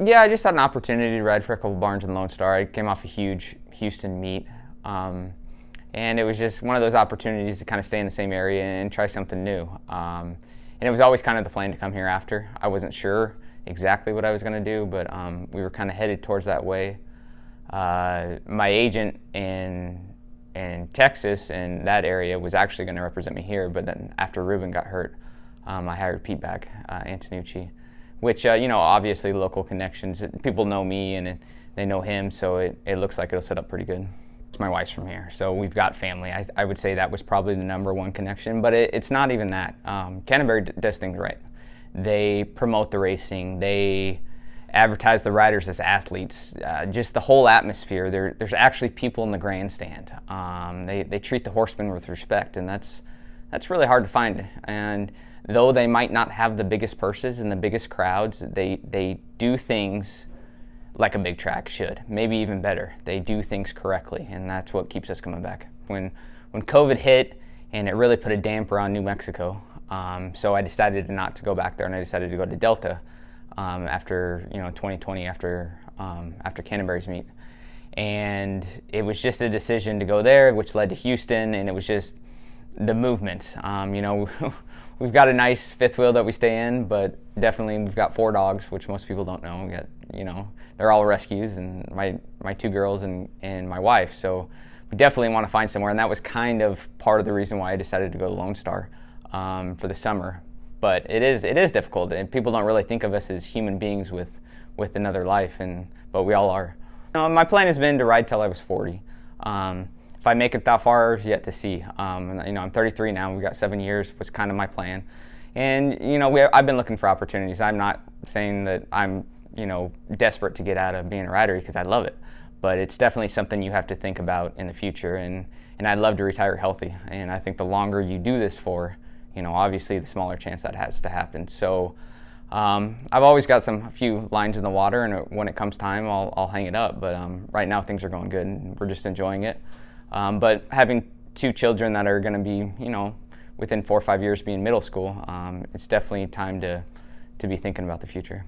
Yeah, I just had an opportunity to ride for a couple barns in Lone Star. I came off a huge Houston meet, and it was just one of those opportunities to kind of stay in the same area and try something new. And it was always kind of the plan to come here after. I wasn't sure exactly what I was going to do, but we were kind of headed towards that way. My agent in Texas, in that area, was actually going to represent me here, but then after Ruben got hurt, I hired Pete back, Antonucci, which, obviously local connections. People know me and they know him, so it looks like it'll set up pretty good. My wife's from here, so we've got family. I would say that was probably the #1 connection, but it's not even that. Canterbury does things right. They promote the racing. They advertise the riders as athletes. Just the whole atmosphere. There's actually people in the grandstand. They treat the horsemen with respect, and that's really hard to find. And though they might not have the biggest purses and the biggest crowds, they do things like a big track should, maybe even better. They do things correctly, and that's what keeps us coming back. When COVID hit, and it really put a damper on New Mexico, so I decided not to go back there, and I decided to go to Delta after 2020, after Canterbury's meet. And it was just a decision to go there, which led to Houston, and it was just the movement. We've got a nice fifth wheel that we stay in, but definitely we've got 4 dogs, which most people don't know. We got, they're all rescues, and my 2 girls and my wife. So we definitely want to find somewhere, and that was kind of part of the reason why I decided to go to Lone Star for the summer. But it is difficult, and people don't really think of us as human beings with another life, but we all are. My plan has been to ride till I was 40. If I make it that far, is yet to see. I'm 33 now. We've got 7 years. Was kind of my plan, and I've been looking for opportunities. I'm not saying that I'm desperate to get out of being a rider, because I love it, but it's definitely something you have to think about in the future. And I'd love to retire healthy. And I think the longer you do this for, obviously the smaller chance that has to happen. So I've always got a few lines in the water, and when it comes time, I'll hang it up. But right now things are going good, and we're just enjoying it. But having 2 children that are going to be, within 4 or 5 years being middle school, it's definitely time to be thinking about the future.